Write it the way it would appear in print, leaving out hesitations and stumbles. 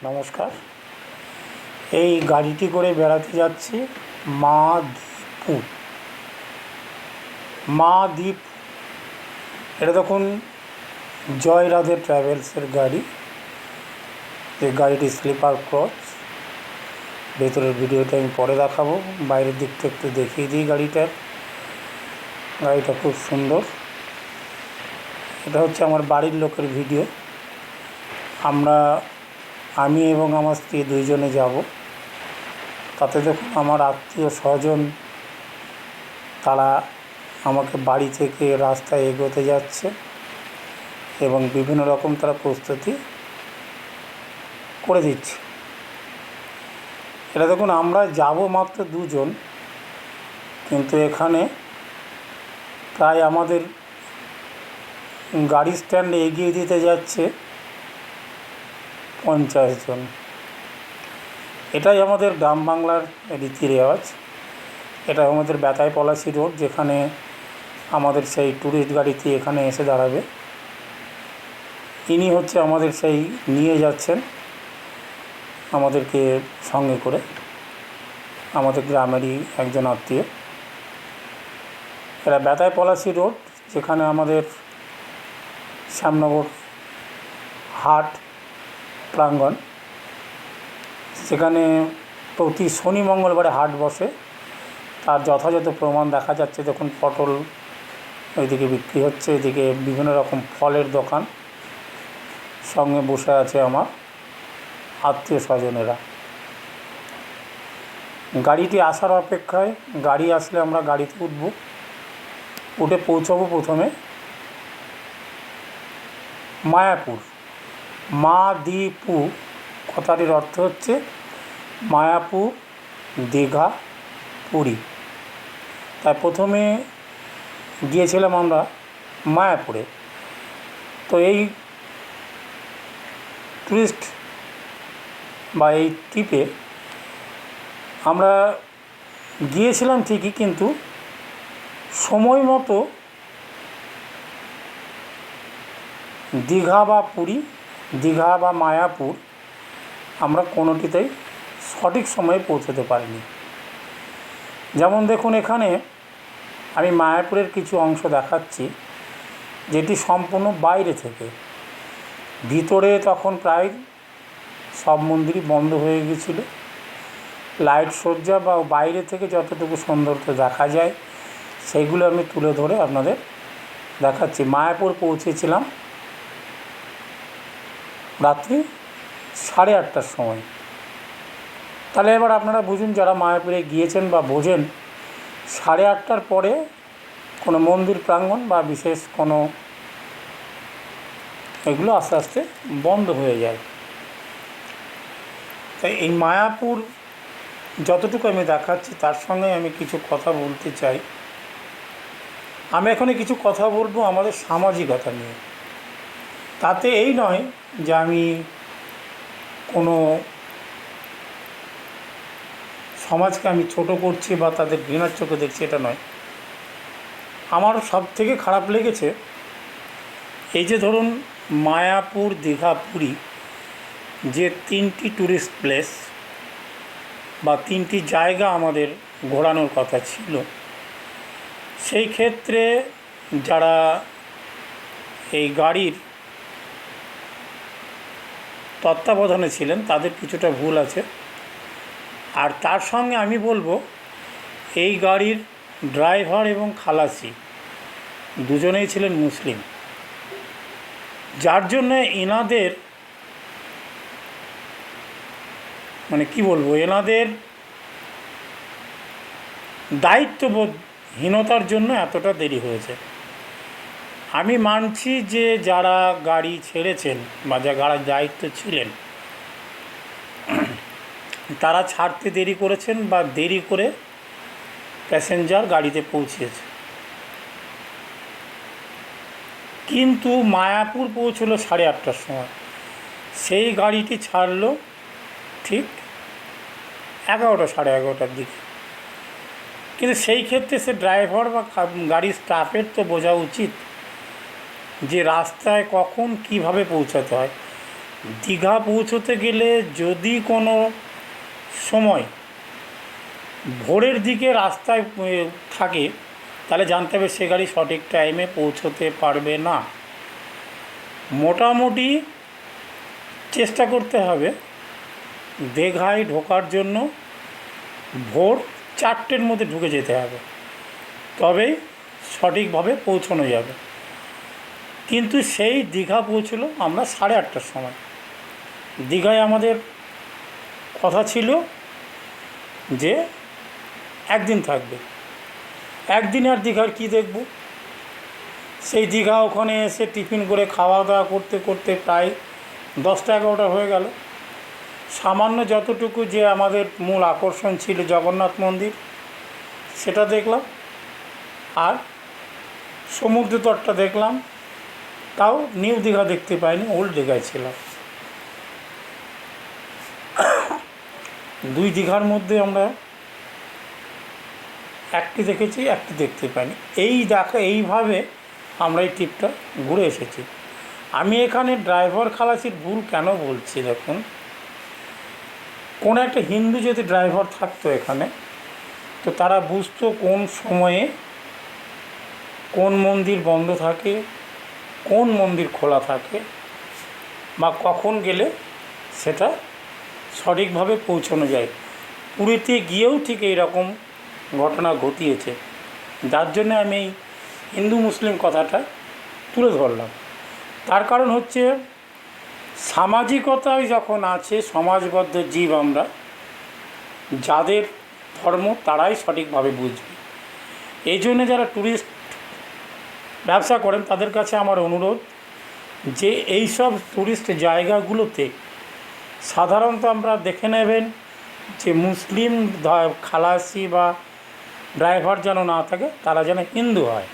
নমস্কার। এই গাড়িটি করে বেড়াতে যাচ্ছি মাদীপুর। এটা দেখুন জয় রাধে ট্রাভেলসের গাড়ি। এই গাড়িটি স্লিপার কোচ। ভেতরের ভিডিওটা আমি পরে দেখাবো। বাইরের দিকটা একটু দেখিয়ে দিই। গাড়িটা খুব সুন্দর। এটা হচ্ছে আমার বাড়ির লোকের ভিডিও। আমি এবং আমার স্ত্রী দুইজনে যাব। তাতে দেখুন আমার আত্মীয় স্বজন তারা আমাকে বাড়ি থেকে রাস্তায় এগোতে যাচ্ছে এবং বিভিন্ন রকম তারা প্রস্তুতি করে দিচ্ছে। এটা দেখুন আমরা যাব মাত্র দুজন, কিন্তু এখানে প্রায় আমাদের গাড়ি স্ট্যান্ডে এগিয়ে দিতে যাচ্ছে 50 জন। এটাই আমাদের গ্রাম বাংলার রীতি রেওয়াজ। এটা আমাদের বেতাই পলাশি রোড, যেখানে আমাদের সেই ট্যুরিস্ট গাড়িটি এখানে এসে দাঁড়াবে। ইনি হচ্ছে আমাদের সেই নিয়ে যাচ্ছেন আমাদেরকে সঙ্গে করে, আমাদের গ্রামেরই একজন আত্মীয়। এটা বেতাই পলাশি রোড, যেখানে আমাদের শ্যামনগর হাট প্রাঙ্গণ, সেখানে প্রতি শনি মঙ্গলবারে হাট বসে। তার যথাযথ প্রমাণ দেখা যাচ্ছে। দেখুন পটল ওইদিকে বিক্রি হচ্ছে, এদিকে বিভিন্ন রকম ফলের দোকান। সঙ্গে বসে আছে আমার আত্মীয় স্বজনেরা। গাড়িটি আসার অপেক্ষায়। গাড়ি আসলে আমরা গাড়িতে উঠে পৌঁছাবো প্রথমে মায়াপুর। মাদীপুর কথাটির অর্থ হচ্ছে মায়াপুর, দীঘা, পুরী। তাই প্রথমে গিয়েছিলাম আমরা মায়াপুরে। তো এই টুরিস্ট বা এই ট্রিপে আমরা গিয়েছিলাম ঠিকই, কিন্তু সময় মতো দীঘা বা মায়াপুর আমরা কোনোটিতেই সঠিক সময়ে পৌঁছতে পারিনি। যেমন দেখুন, এখানে আমি মায়াপুরের কিছু অংশ দেখাচ্ছি, যেটি সম্পূর্ণ বাইরে থেকে। ভিতরে তখন প্রায় সব মন্দিরই বন্ধ হয়ে গিয়েছিল। লাইট সজ্জা বা বাইরে থেকে যতটুকু সৌন্দর্য দেখা যায় সেইগুলো আমি তুলে ধরে আপনাদের দেখাচ্ছি। মায়াপুর পৌঁছেছিলাম রাত্রি 8:30টার সময়। তাহলে এবার আপনারা বুঝুন, যারা মায়াপুরে গিয়েছেন বা বোঝেন, 8:30টার পরে কোনো মন্দির প্রাঙ্গণ বা বিশেষ কোনো এগুলো আস্তে আস্তে বন্ধ হয়ে যায়। তাই এই মায়াপুর যতটুকু আমি দেখাচ্ছি তার সঙ্গে আমি কিছু কথা বলতে চাই। আমি এখানে কিছু কথা বলবো আমাদের সামাজিকতা নিয়ে। তাতে এই নয় যে আমি কোনো সমাজকে আমি ছোট করছি বা তাদের ঘৃণার চোখে দেখছি, এটা নয়। আমার সব থেকে খারাপ লেগেছে এই যে ধরুন মায়াপুর, দীঘা, পুরী, যে 3টি ট্যুরিস্ট প্লেস বা 3টি জায়গা আমাদের ঘোরানোর কথা ছিল, সেই ক্ষেত্রে যারা এই গাড়ির তত্ত্বাবধানে ছিলেন তাদের কিছুটা ভুল আছে। আর তার সঙ্গে আমি বলবো, এই গাড়ির ড্রাইভার এবং খালাসি দুজনেই ছিলেন মুসলিম, যার জন্য এনাদের এনাদের দায়িত্ববোধহীনতার জন্য এতটা দেরি হয়েছে। আমি মানছি যে যারা গাড়ি ছেড়েছেন বা যা গাড়ির দায়িত্ব ছিলেন তারা ছাড়তে দেরি করেছেন বা দেরি করে প্যাসেঞ্জার গাড়িতে পৌঁছেছে। কিন্তু মায়াপুর পৌঁছলো 8:30টার সময়। সেই গাড়িটি ছাড়লো ঠিক 11টা, 11:30টার দিকে। কিন্তু সেই ক্ষেত্রে সে ড্রাইভার বা গাড়ির স্টাফের তো বোঝা উচিত যে রাস্তায় কখন কিভাবে পৌঁছাতে হয়। দীঘা পৌঁছতে গেলে যদি কোনো সময় ভোরের দিকে রাস্তায় থাকে, তাহলে জানতে হবে সে গাড়ি সঠিক টাইমে পৌঁছতে পারবে না। মোটামুটি চেষ্টা করতে হবে দীঘায় ঢোকার জন্য ভোর 4টের মধ্যে ঢুকে যেতে হবে, তবেই সঠিকভাবে পৌঁছানো যাবে। কিন্তু সেই দীঘা পৌঁছলো আমরা 8:30টার সময়। দীঘায় আমাদের কথা ছিল যে একদিন থাকবে। একদিন আর দীঘার কী দেখব? সেই দীঘা ওখানে এসে টিফিন করে খাওয়া দাওয়া করতে করতে প্রায় 10টা-11টা হয়ে গেল। সামান্য যতটুকু যে আমাদের মূল আকর্ষণ ছিল জগন্নাথ মন্দির, সেটা দেখলাম, আর সমুদ্র তটটা দেখলাম। তাও নিউ দীঘা দেখতে পাইনি, ওল্ড দীঘায় ছিলাম। 2 দীঘার মধ্যে আমরা একটি দেখেছি, একটি দেখতে পাইনি। এইভাবে আমরা এই ট্রিপটা ঘুরে এসেছি। আমি এখানে ড্রাইভার খালাসির ভুল কেন বলছি, দেখুন, কোনো একটা হিন্দু যদি ড্রাইভার থাকতো এখানে, তো তারা বুঝতো কোন সময়ে কোন মন্দির বন্ধ থাকে, কোন মন্দির খোলা থাকে, বা কখন গেলে সেটা সঠিকভাবে পৌঁছানো যায়। পুরীতে গিয়েও ঠিক এই রকম ঘটনা ঘটিয়েছে, যার জন্য আমি এই হিন্দু মুসলিম কথাটা তুলে ধরলাম। তার কারণ হচ্ছে সামাজিকতায় যখন আছে, সমাজবদ্ধ জীব আমরা, যাদের ধর্ম তারাই সঠিকভাবে বুঝবে। এই জন্য যারা ট্যুরিস্ট ব্যবসা করেন তাদের কাছে আমার অনুরোধ যে এই সব ট্যুরিস্ট জায়গাগুলোতে সাধারণত আমরা দেখে নেবেন যে মুসলিম খালাসি বা ড্রাইভার যেন না থাকে, তারা যেন হিন্দু হয়।